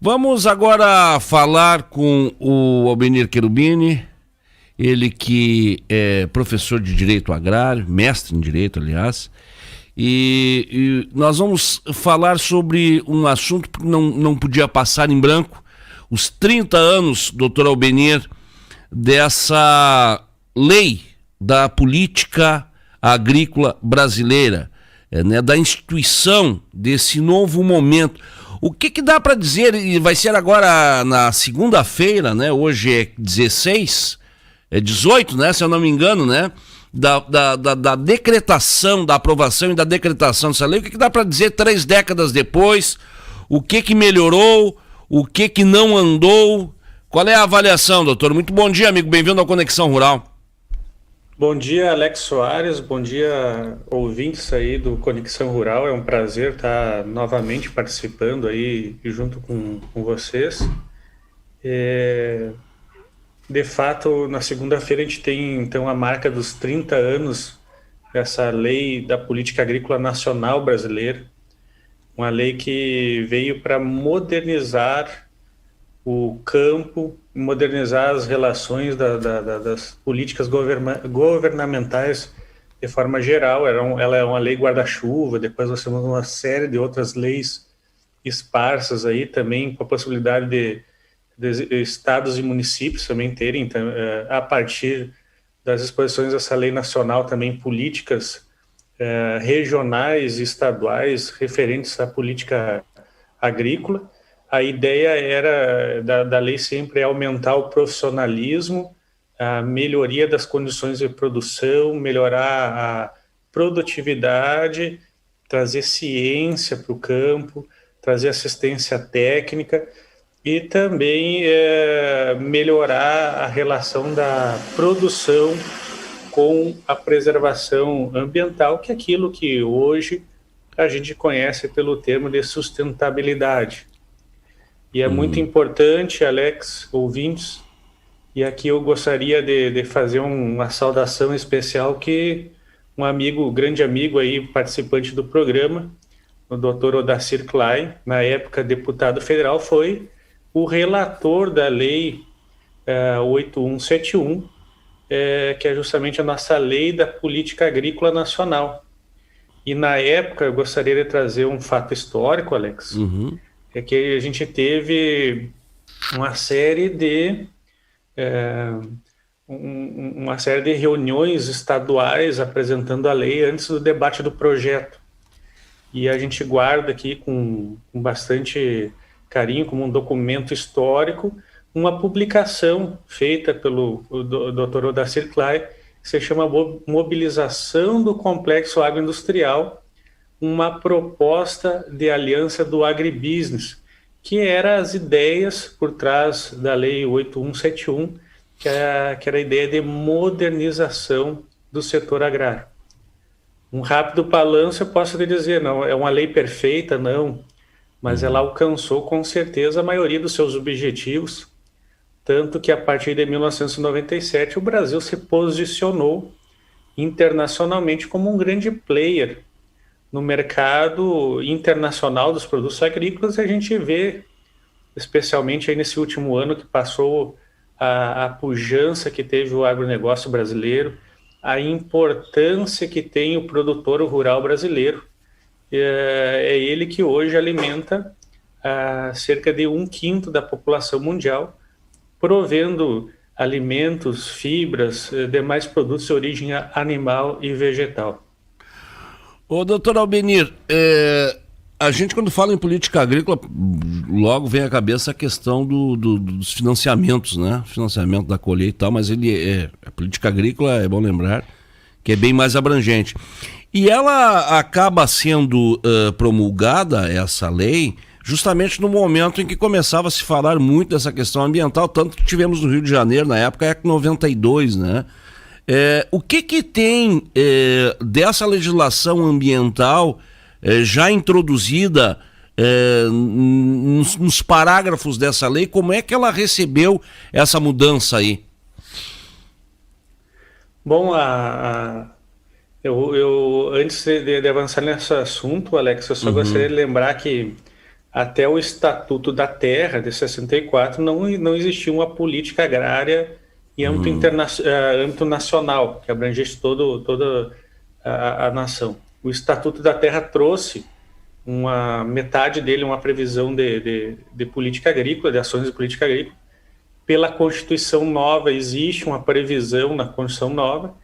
Vamos agora falar com o Albenir Cherubini, ele que é professor de Direito Agrário, mestre em Direito, aliás, e nós vamos falar sobre um assunto que não podia passar em branco, os 30 anos, doutor Albenir, dessa lei da política agrícola brasileira, da instituição desse novo momento. O que dá para dizer, e vai ser agora na segunda-feira, né? Hoje é 16, é 18, né? Se eu não me engano, né? Da decretação, da aprovação e da decretação dessa lei. O que dá para dizer 3 décadas depois? O que melhorou? O que não andou? Qual é a avaliação, doutor? Muito bom dia, amigo. Bem-vindo ao Conexão Rural. Bom dia, Alex Soares. Bom dia, ouvintes aí do Conexão Rural. É um prazer estar novamente participando aí junto com vocês. De fato, na segunda-feira a gente tem então a marca dos 30 anos dessa lei da política agrícola nacional brasileira. Uma lei que veio para modernizar o campo, modernizar as relações das políticas governamentais de forma geral. Ela é uma lei guarda-chuva, depois nós temos uma série de outras leis esparsas aí também, com a possibilidade de estados e municípios também terem, a partir das exposições dessa lei nacional, também políticas regionais e estaduais referentes à política agrícola. A ideia era da lei sempre aumentar o profissionalismo, a melhoria das condições de produção, melhorar a produtividade, trazer ciência para o campo, trazer assistência técnica e também melhorar a relação da produção com a preservação ambiental, que é aquilo que hoje a gente conhece pelo termo de sustentabilidade. E é muito importante, Alex, ouvintes, e aqui eu gostaria de fazer uma saudação especial que um amigo, grande amigo aí, participante do programa, o Dr. Odacir Klein, na época deputado federal, foi o relator da lei 8171, que é justamente a nossa lei da política agrícola nacional. E na época, eu gostaria de trazer um fato histórico, Alex, é que a gente teve uma série de reuniões estaduais apresentando a lei antes do debate do projeto. E a gente guarda aqui com bastante carinho, como um documento histórico, uma publicação feita pelo Dr. Odacir Klein, que se chama Mobilização do Complexo Agroindustrial, uma proposta de aliança do agribusiness, que eram as ideias por trás da Lei 8171, que era a ideia de modernização do setor agrário. Um rápido balanço eu posso te dizer, não é uma lei perfeita, não, mas ela alcançou com certeza a maioria dos seus objetivos, tanto que a partir de 1997 o Brasil se posicionou internacionalmente como um grande player no mercado internacional dos produtos agrícolas. A gente vê, especialmente aí nesse último ano que passou, a pujança que teve o agronegócio brasileiro, a importância que tem o produtor rural brasileiro. É ele que hoje alimenta cerca de 1/5 da população mundial, provendo alimentos, fibras, demais produtos de origem animal e vegetal. Ô, doutor Albenir, a gente quando fala em política agrícola, logo vem à cabeça a questão dos financiamentos, né? Financiamento da colheita e tal, mas a política agrícola, é bom lembrar, que é bem mais abrangente. E ela acaba sendo promulgada, essa lei, justamente no momento em que começava a se falar muito dessa questão ambiental, tanto que tivemos no Rio de Janeiro, na época, a ECO 92, né? O que tem dessa legislação ambiental já introduzida nos parágrafos dessa lei? Como é que ela recebeu essa mudança aí? Bom, eu antes de avançar nesse assunto, Alex, eu só gostaria de lembrar que até o Estatuto da Terra, de 64, não existia uma política agrária em âmbito nacional, que abrangesse toda a nação. O Estatuto da Terra trouxe metade dele, uma previsão de política agrícola, de ações de política agrícola. Pela Constituição nova, existe uma previsão na Constituição nova,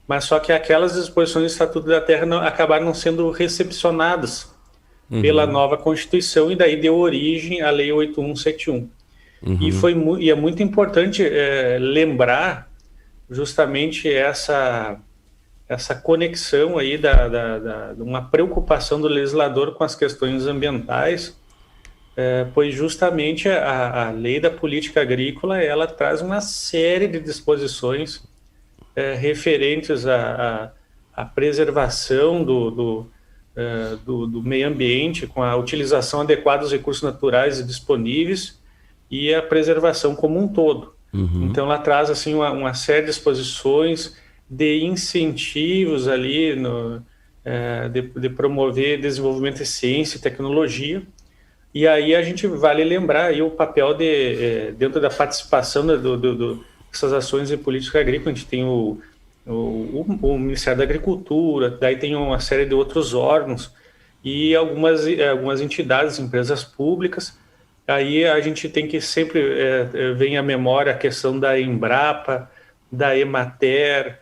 mas só que aquelas disposições do Estatuto da Terra acabaram não sendo recepcionadas pela nova Constituição, e daí deu origem à Lei 8171. E é muito importante lembrar justamente essa conexão aí de uma preocupação do legislador com as questões ambientais, pois justamente a Lei da Política Agrícola, ela traz uma série de disposições referentes à preservação do meio ambiente, com a utilização adequada dos recursos naturais disponíveis e a preservação como um todo. Então ela traz assim uma série de disposições de incentivos ali de promover desenvolvimento de ciência e tecnologia. E aí a gente vale lembrar aí o papel dentro da participação dessas ações de política agrícola. A gente tem o Ministério da Agricultura, daí tem uma série de outros órgãos e algumas entidades, empresas públicas. Aí a gente tem que sempre vem à memória a questão da Embrapa, da Emater,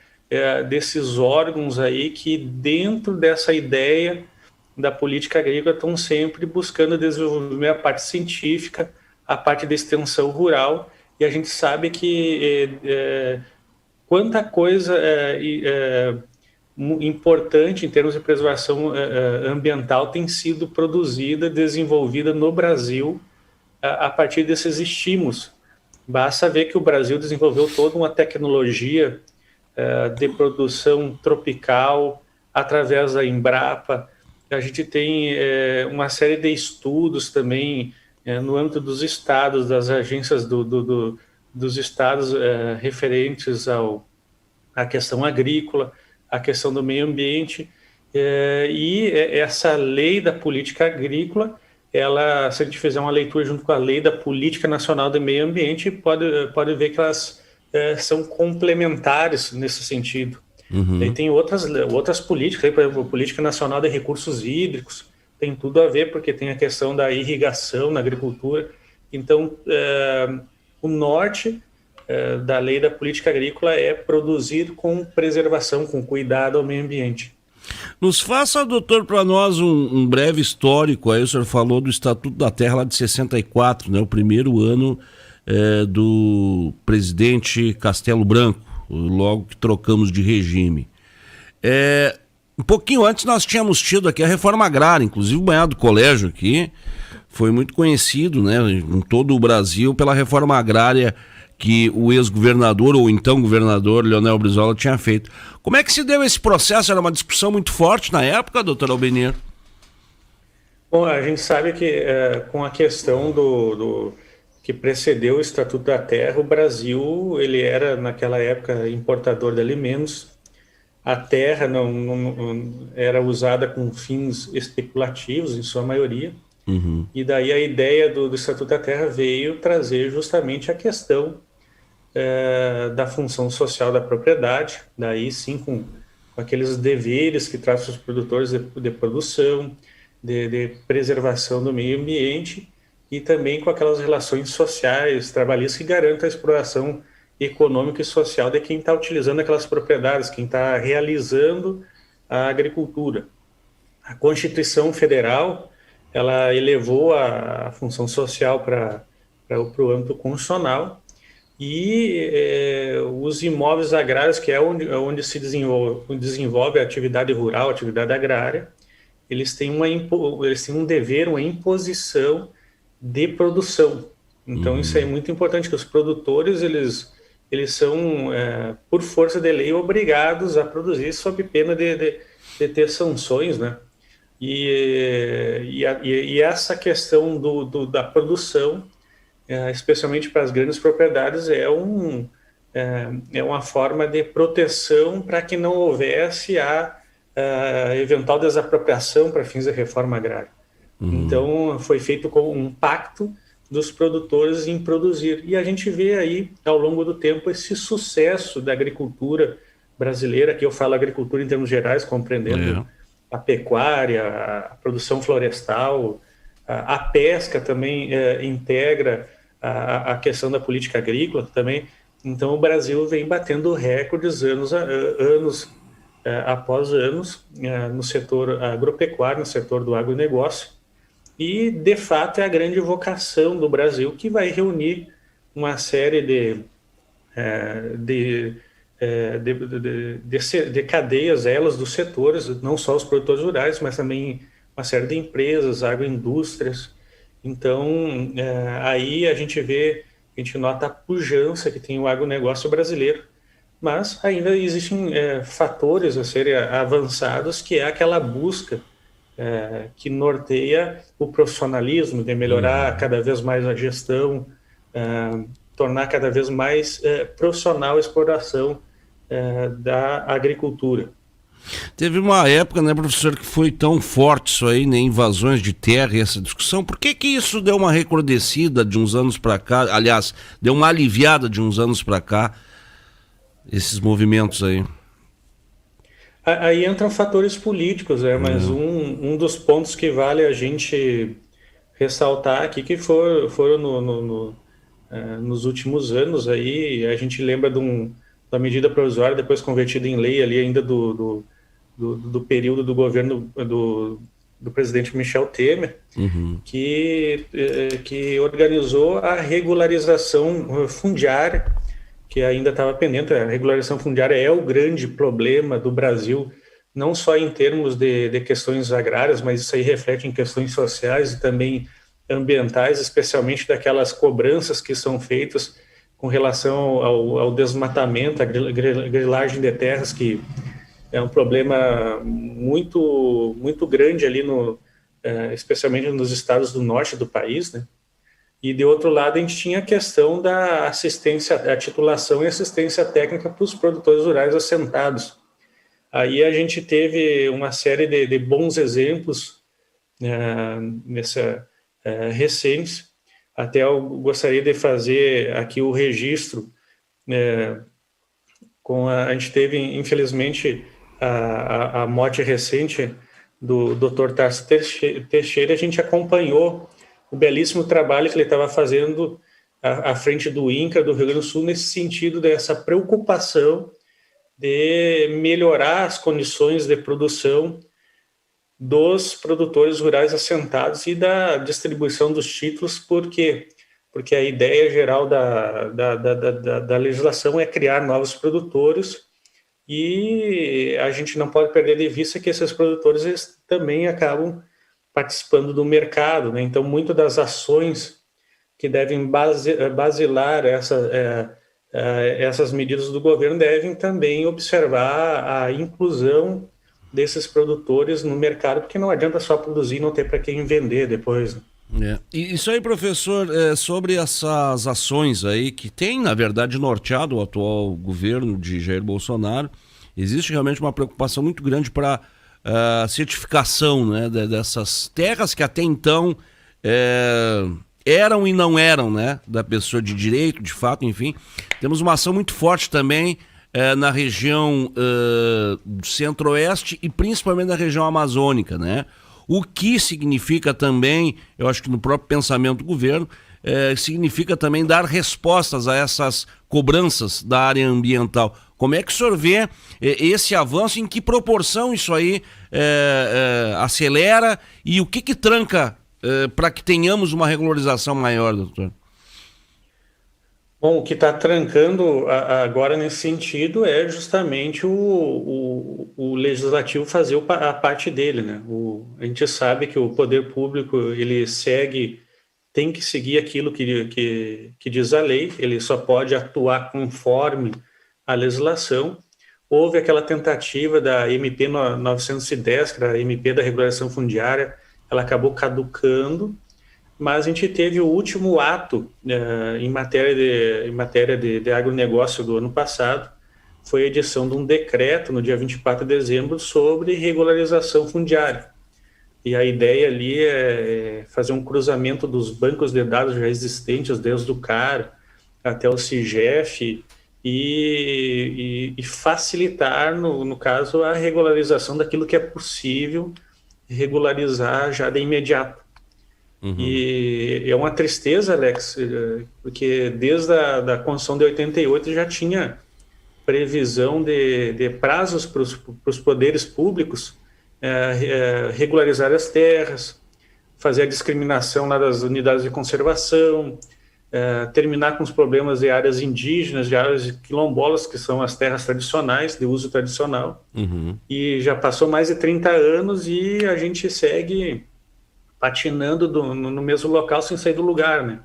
desses órgãos aí que dentro dessa ideia da política agrícola estão sempre buscando desenvolver a parte científica, a parte da extensão rural, e a gente sabe que quanta coisa importante em termos de preservação ambiental tem sido produzida, desenvolvida no Brasil a partir desses estímulos. Basta ver que o Brasil desenvolveu toda uma tecnologia de produção tropical através da Embrapa. A gente tem uma série de estudos também no âmbito dos estados, das agências dos estados referentes à questão agrícola, à questão do meio ambiente. E essa lei da política agrícola, ela, se a gente fizer uma leitura junto com a lei da Política Nacional do Meio Ambiente, pode ver que elas são complementares nesse sentido. E tem outras políticas, aí, por exemplo, a Política Nacional de Recursos Hídricos, tem tudo a ver, porque tem a questão da irrigação na agricultura. Então, o norte da lei da política agrícola é produzir com preservação, com cuidado ao meio ambiente. Nos faça, doutor, para nós um breve histórico. Aí o senhor falou do Estatuto da Terra lá de 64, né, o primeiro ano do presidente Castelo Branco, logo que trocamos de regime. Um pouquinho antes nós tínhamos tido aqui a reforma agrária, inclusive o banhado do colégio aqui foi muito conhecido, né, em todo o Brasil pela reforma agrária que o ex-governador, ou então governador, Leonel Brizola, tinha feito. Como é que se deu esse processo? Era uma discussão muito forte na época, doutor Albenir? Bom, a gente sabe que com a questão do que precedeu o Estatuto da Terra, o Brasil ele era, naquela época, importador de alimentos. A terra não era usada com fins especulativos, em sua maioria. E daí a ideia do Estatuto da Terra veio trazer justamente a questão da função social da propriedade, daí sim com aqueles deveres que traz para os produtores de produção, de preservação do meio ambiente, e também com aquelas relações sociais, trabalhistas, que garantem a exploração econômica e social de quem está utilizando aquelas propriedades, quem está realizando a agricultura. A Constituição Federal, ela elevou a função social para o âmbito constitucional, e os imóveis agrários, que é onde se desenvolve a atividade rural, a atividade agrária, eles têm um dever, uma imposição de produção. Então isso é muito importante, que os produtores eles são, por força de lei, obrigados a produzir sob pena de ter sanções, né? E essa questão da produção, especialmente para as grandes propriedades, é uma forma de proteção para que não houvesse a eventual desapropriação para fins de reforma agrária. Então, foi feito com um pacto dos produtores em produzir. E a gente vê aí, ao longo do tempo, esse sucesso da agricultura brasileira, que eu falo agricultura em termos gerais, compreendendo a pecuária, a produção florestal, a pesca também integra a questão da política agrícola também. Então, o Brasil vem batendo recordes anos após anos no setor agropecuário, no setor do agronegócio. E, de fato, é a grande vocação do Brasil, que vai reunir uma série de cadeias, elas dos setores, não só os produtores rurais, mas também uma série de empresas, agroindústrias. Então, aí a gente nota a pujança que tem o agronegócio brasileiro, mas ainda existem fatores a serem avançados, que é aquela busca que norteia o profissionalismo, de melhorar cada vez mais a gestão, tornar cada vez mais profissional a exploração da agricultura. Teve uma época, né, professor, que foi tão forte isso aí, né, invasões de terra e essa discussão. Por que isso deu uma recrudescida de uns anos para cá? Aliás, deu uma aliviada de uns anos para cá, esses movimentos aí? Aí entram fatores políticos, mas um dos pontos que vale a gente ressaltar aqui, que foram nos últimos anos, aí a gente lembra da medida provisória, depois convertida em lei ali ainda do período do governo do presidente Michel Temer, que organizou a regularização fundiária, que ainda estava pendente. A regularização fundiária é o grande problema do Brasil, não só em termos de questões agrárias, mas isso aí reflete em questões sociais e também ambientais, especialmente daquelas cobranças que são feitas com relação ao desmatamento, a grilagem de terras, que é um problema muito, muito grande ali, especialmente nos estados do norte do país, né? E, de outro lado, a gente tinha a questão da assistência, a titulação e assistência técnica para os produtores rurais assentados. Aí a gente teve uma série de bons exemplos recentes. Até eu gostaria de fazer aqui o registro. A gente teve, infelizmente, a morte recente do Dr. Tarso Teixeira. A gente acompanhou o belíssimo trabalho que ele estava fazendo à frente do INCRA do Rio Grande do Sul, nesse sentido dessa preocupação de melhorar as condições de produção dos produtores rurais assentados e da distribuição dos títulos. Por quê? Porque a ideia geral da legislação é criar novos produtores, e a gente não pode perder de vista que esses produtores também acabam participando do mercado, né? Então, muito das ações que devem basilar essas medidas do governo devem também observar a inclusão desses produtores no mercado, porque não adianta só produzir e não ter para quem vender depois, né? E isso aí, professor, sobre essas ações aí que tem, na verdade, norteado o atual governo de Jair Bolsonaro, existe realmente uma preocupação muito grande para certificação, né, dessas terras que até então eram e não eram, né, da pessoa de direito, de fato, enfim. Temos uma ação muito forte também na região do centro-oeste e principalmente na região amazônica, né? O que significa também, eu acho que no próprio pensamento do governo, significa também dar respostas a essas cobranças da área ambiental. Como é que o senhor vê esse avanço, em que proporção isso aí acelera e o que tranca para que tenhamos uma regularização maior, doutor? Bom, o que está trancando agora nesse sentido é justamente o legislativo fazer a parte dele, né? A gente sabe que o poder público ele tem que seguir aquilo que diz a lei, ele só pode atuar conforme a legislação. Houve aquela tentativa da MP 910, que era a MP da regulação fundiária, ela acabou caducando, mas a gente teve o último ato em matéria de agronegócio do ano passado, foi a edição de um decreto no dia 24 de dezembro sobre regularização fundiária. e a ideia ali é fazer um cruzamento dos bancos de dados já existentes, desde o CAR até o CIGEF, e facilitar, no caso, a regularização daquilo que é possível regularizar já de imediato. Uhum. E é uma tristeza, Alex, porque desde a da Constituição de 88 já tinha previsão de prazos para os poderes públicos regularizar as terras, fazer a discriminação lá das unidades de conservação, terminar com os problemas de áreas indígenas, de áreas quilombolas, que são as terras tradicionais, de uso tradicional. Uhum. E já passou mais de 30 anos e a gente segue patinando no mesmo local sem sair do lugar, né?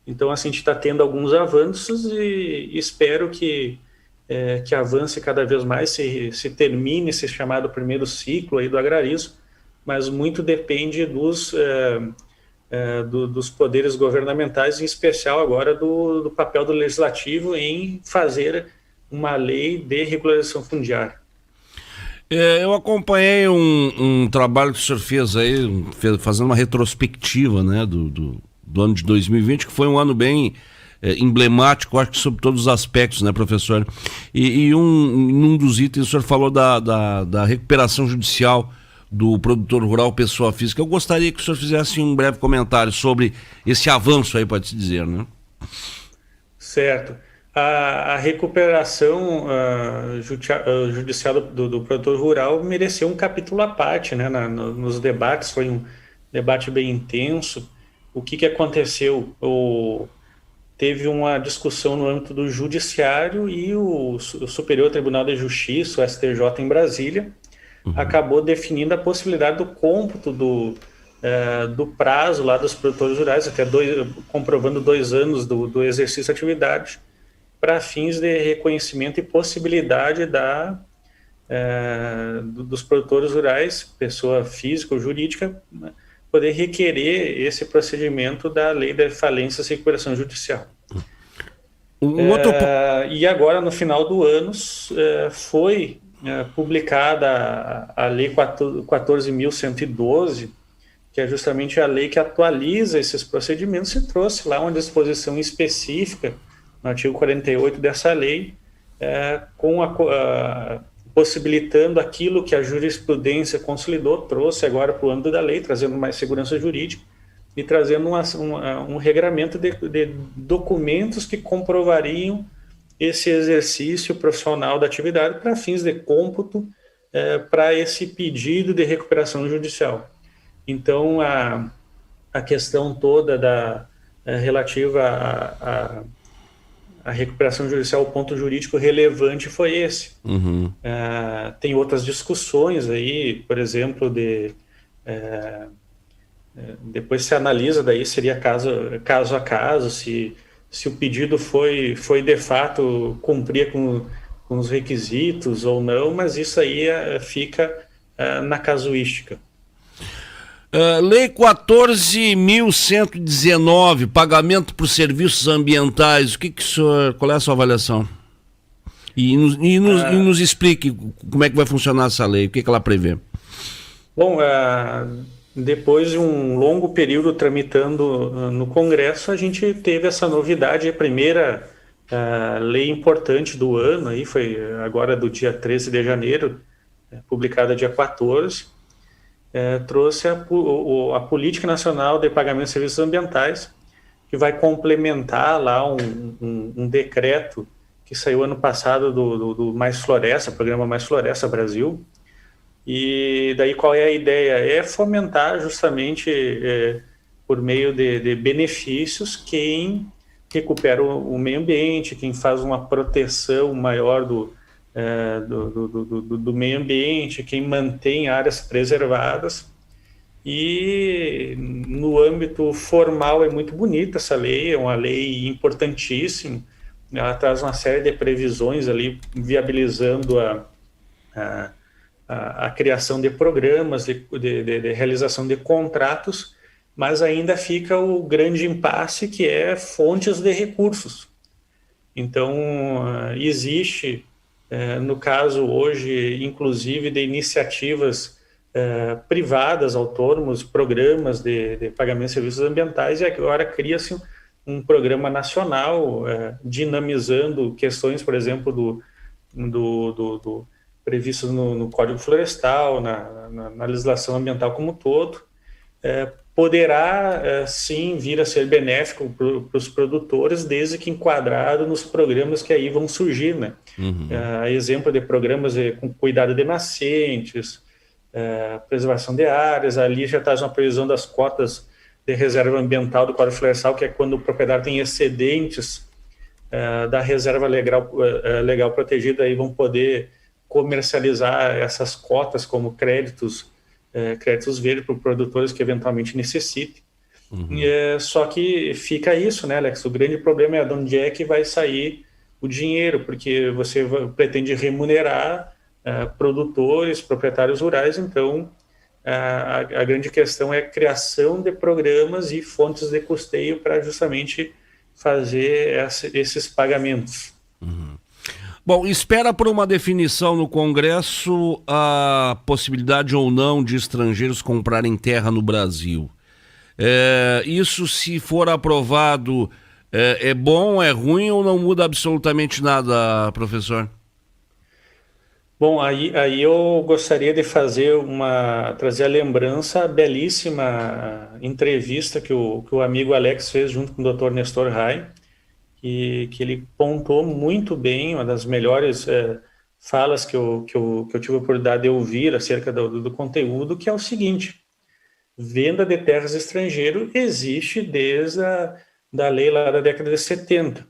Então, assim, a gente está tendo alguns avanços e espero que avance cada vez mais, se termine esse chamado primeiro ciclo aí do agrarismo, mas muito depende dos poderes governamentais, em especial agora do papel do legislativo em fazer uma lei de regularização fundiária. Eu acompanhei um trabalho que o senhor fez aí, fazendo uma retrospectiva, né, do ano de 2020, que foi um ano bem emblemático, acho que sob todos os aspectos, né, professor? E num dos itens o senhor falou da recuperação judicial do produtor rural, pessoa física. Eu gostaria que o senhor fizesse um breve comentário sobre esse avanço aí, pode-se dizer, né? Certo. A recuperação judicial do produtor rural mereceu um capítulo à parte, né? Nos debates, foi um debate bem intenso. O que aconteceu? Teve uma discussão no âmbito do judiciário e o Superior Tribunal de Justiça, o STJ em Brasília, acabou definindo a possibilidade do cômputo do prazo lá dos produtores rurais, comprovando 2 anos do exercício de atividade, para fins de reconhecimento e possibilidade dos produtores rurais, pessoa física ou jurídica, né, poder requerer esse procedimento da Lei de Falência e Recuperação Judicial. E agora, no final do ano, foi publicada a Lei 14.112, que é justamente a lei que atualiza esses procedimentos, e trouxe lá uma disposição específica no artigo 48 dessa lei, possibilitando aquilo que a jurisprudência consolidou, trouxe agora para o âmbito da lei, trazendo mais segurança jurídica e trazendo um regramento de documentos que comprovariam esse exercício profissional da atividade para fins de cômputo para esse pedido de recuperação judicial. Então, a questão toda relativa à recuperação judicial, o ponto jurídico relevante foi esse. Uhum. Tem outras discussões aí, por exemplo, depois se analisa, daí seria caso a caso, se o pedido foi de fato cumprir com os requisitos ou não, mas isso aí fica na casuística. Lei 14.119, pagamento por serviços ambientais. Qual é a sua avaliação? E nos explique como é que vai funcionar essa lei, o que ela prevê. Bom, depois de um longo período tramitando no Congresso, a gente teve essa novidade, a primeira lei importante do ano, aí foi agora do dia 13 de janeiro, publicada dia 14, trouxe a Política Nacional de Pagamento de Serviços Ambientais, que vai complementar lá um decreto que saiu ano passado do Mais Floresta, programa Mais Floresta Brasil. E daí qual é a ideia? É fomentar justamente por meio de benefícios quem recupera o meio ambiente, quem faz uma proteção maior do meio ambiente, quem mantém áreas preservadas. E no âmbito formal é muito bonita essa lei, é uma lei importantíssima, ela traz uma série de previsões ali viabilizando a criação de programas, de realização de contratos, mas ainda fica o grande impasse, que é fontes de recursos. Então, existe, no caso hoje, inclusive, de iniciativas privadas, autônomos, programas de pagamento de serviços ambientais, e agora cria-se um programa nacional dinamizando questões, por exemplo, do previstos no Código Florestal, na legislação ambiental como um todo, poderá sim vir a ser benéfico para os produtores, desde que enquadrado nos programas que aí vão surgir, né? Exemplo de programas com cuidado de nascentes, preservação de áreas, ali já está uma previsão das cotas de reserva ambiental do Código Florestal, que é quando o proprietário tem excedentes da reserva legal protegida, aí vão poder comercializar essas cotas como créditos verdes para produtores que eventualmente necessitem. Só que fica isso, né, Alex? O grande problema é de onde é que vai sair o dinheiro, porque você pretende remunerar produtores, proprietários rurais, então a grande questão é a criação de programas e fontes de custeio para justamente fazer esses pagamentos. Bom, espera por uma definição no Congresso a possibilidade ou não de estrangeiros comprarem terra no Brasil. Isso, se for aprovado, é bom, é ruim ou não muda absolutamente nada, professor? Bom, aí eu gostaria de trazer a lembrança, a belíssima entrevista que o amigo Alex fez junto com o Dr. Nestor Rai, que ele pontuou muito bem, uma das melhores falas que eu tive a oportunidade de ouvir acerca do conteúdo, que é o seguinte: venda de terras estrangeiro existe desde da lei lá da década de 70.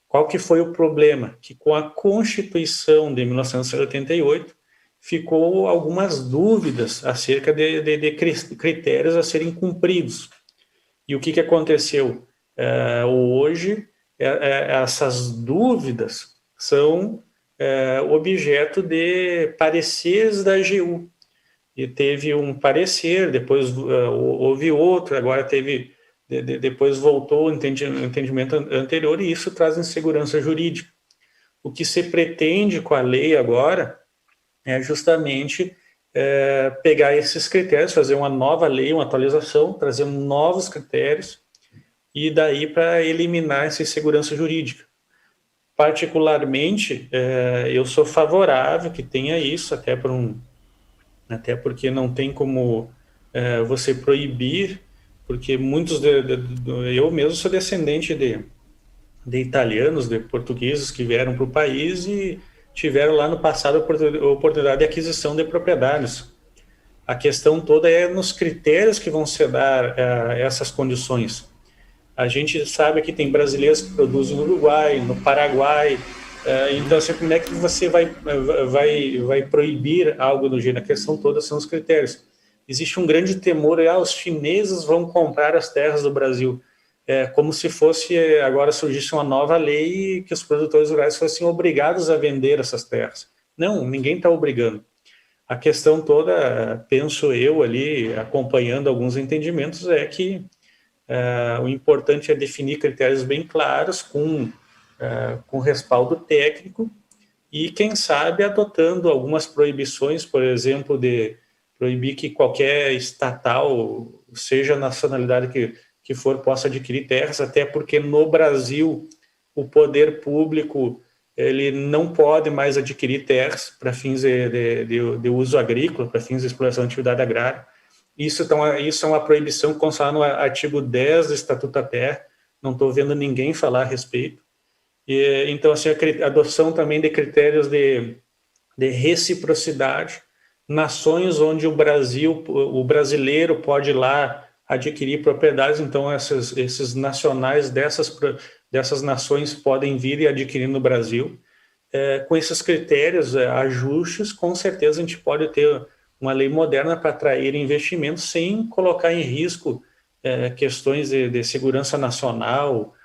Qual que foi o problema? Que com a Constituição de 1988 ficou algumas dúvidas acerca de critérios a serem cumpridos. E o que aconteceu? Hoje, essas dúvidas são objeto de pareceres da AGU. E teve um parecer, depois houve outro, agora depois voltou o entendimento anterior, e isso traz insegurança jurídica. O que se pretende com a lei agora é justamente pegar esses critérios, fazer uma nova lei, uma atualização, trazer novos critérios, e daí para eliminar essa insegurança jurídica. Particularmente, eu sou favorável que tenha isso, até porque não tem como você proibir, porque muitos eu mesmo sou descendente de italianos, de portugueses que vieram para o país e tiveram lá no passado a oportunidade de aquisição de propriedades. A questão toda é nos critérios que vão se dar essas condições. A gente sabe que tem brasileiros que produzem no Uruguai, no Paraguai, então assim, como é que você vai proibir algo do gênero? A questão toda são os critérios. Existe um grande temor, os chineses vão comprar as terras do Brasil, como se agora surgisse uma nova lei e que os produtores rurais fossem obrigados a vender essas terras. Não, ninguém está obrigando. A questão toda, penso eu ali, acompanhando alguns entendimentos, é que o importante é definir critérios bem claros, com respaldo técnico, e quem sabe adotando algumas proibições, por exemplo, de proibir que qualquer estatal, seja a nacionalidade que for, possa adquirir terras, até porque no Brasil o poder público ele não pode mais adquirir terras para fins de uso agrícola, para fins de exploração de atividade agrária. Isso é uma proibição que consta no artigo 10 do Estatuto da Terra, não estou vendo ninguém falar a respeito. Então, assim, a adoção também de critérios de reciprocidade, nações onde o brasileiro pode ir lá adquirir propriedades, então esses nacionais dessas nações podem vir e adquirir no Brasil. Com esses critérios, ajustes, com certeza a gente pode ter uma lei moderna para atrair investimentos sem colocar em risco questões de segurança nacional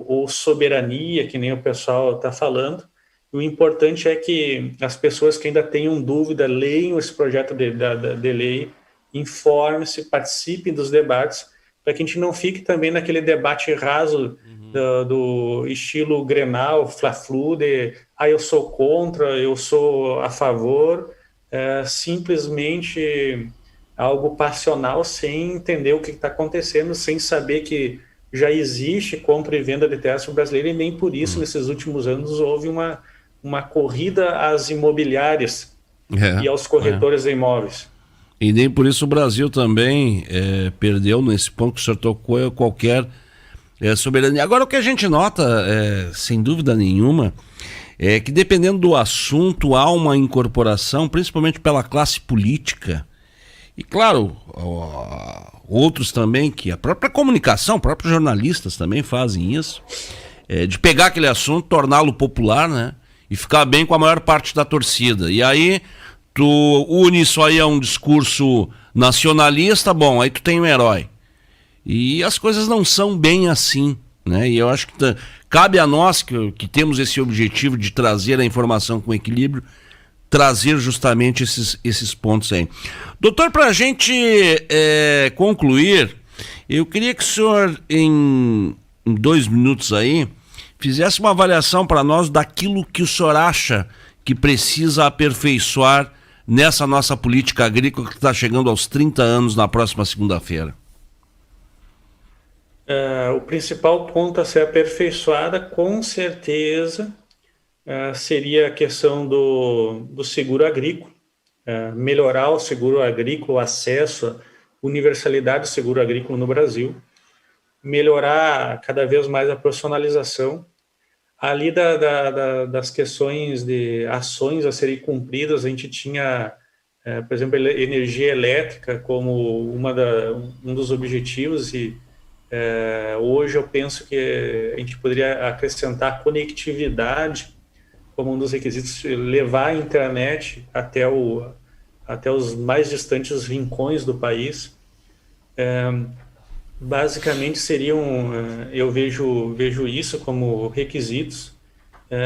ou soberania, que nem o pessoal está falando. O importante é que as pessoas que ainda tenham dúvida leiam esse projeto de lei, informem-se, participem dos debates, para que a gente não fique também naquele debate raso do estilo Grenal, Fla-Flu, eu sou contra, eu sou a favor, simplesmente algo passional, sem entender o que está acontecendo, sem saber que já existe compra e venda de terras brasileira, e nem por isso, nesses últimos anos, houve uma corrida às imobiliárias e aos corretores de imóveis. E nem por isso o Brasil também perdeu, nesse ponto que o senhor tocou, qualquer soberania. Agora, o que a gente nota, sem dúvida nenhuma, é que dependendo do assunto, há uma incorporação, principalmente pela classe política, e claro, outros também, que a própria comunicação, próprios jornalistas também fazem isso, de pegar aquele assunto, torná-lo popular, né? E ficar bem com a maior parte da torcida. E aí, tu une isso aí a um discurso nacionalista, bom, aí tu tem um herói. E as coisas não são bem assim, né? E eu acho que cabe a nós, que temos esse objetivo de trazer a informação com equilíbrio, trazer justamente esses pontos aí. Doutor, para a gente concluir, eu queria que o senhor, em 2 minutos aí, fizesse uma avaliação para nós daquilo que o senhor acha que precisa aperfeiçoar nessa nossa política agrícola que está chegando aos 30 anos na próxima segunda-feira. O principal ponto a ser aperfeiçoada, com certeza, seria a questão do seguro agrícola, melhorar o seguro agrícola, o acesso, a universalidade do seguro agrícola no Brasil, melhorar cada vez mais a profissionalização, ali das questões de ações a serem cumpridas. A gente tinha, por exemplo, energia elétrica como um dos objetivos, e hoje eu penso que a gente poderia acrescentar conectividade como um dos requisitos, levar a internet até os mais distantes rincões do país. Basicamente eu vejo isso como requisitos,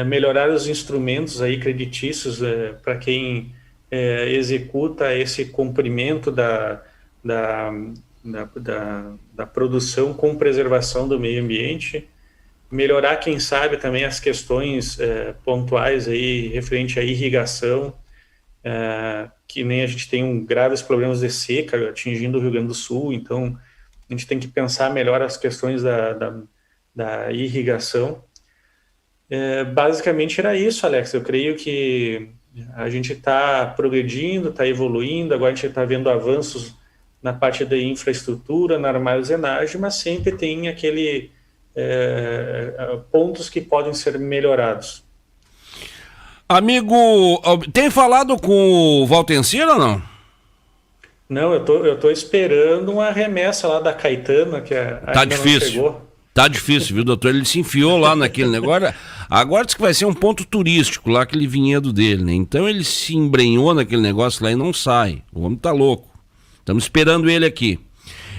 melhorar os instrumentos aí creditícios para quem executa esse cumprimento da produção com preservação do meio ambiente, melhorar, quem sabe, também as questões pontuais aí referente à irrigação, que nem a gente tem graves problemas de seca atingindo o Rio Grande do Sul, então a gente tem que pensar melhor as questões da irrigação. Basicamente era isso, Alex. Eu creio que a gente está progredindo, está evoluindo, agora a gente está vendo avanços na parte da infraestrutura, na armazenagem, mas sempre tem pontos que podem ser melhorados. Amigo, tem falado com o Valtencir ou não? Não, eu tô esperando uma remessa lá da Caetana, que tá difícil. Não chegou. Tá difícil, viu, doutor? Ele se enfiou lá naquele negócio. Agora diz que vai ser um ponto turístico lá, aquele vinhedo dele, né? Então ele se embrenhou naquele negócio lá e não sai. O homem tá louco. Estamos esperando ele aqui.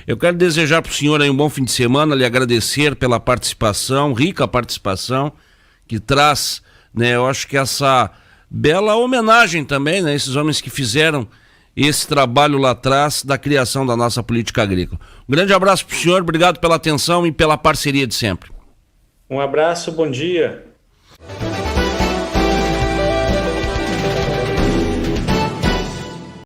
Eu quero desejar para o senhor aí um bom fim de semana, lhe agradecer pela participação, rica participação, que traz, né, eu acho que essa bela homenagem também, né, esses homens que fizeram esse trabalho lá atrás da criação da nossa política agrícola. Um grande abraço para o senhor, obrigado pela atenção e pela parceria de sempre. Um abraço, bom dia.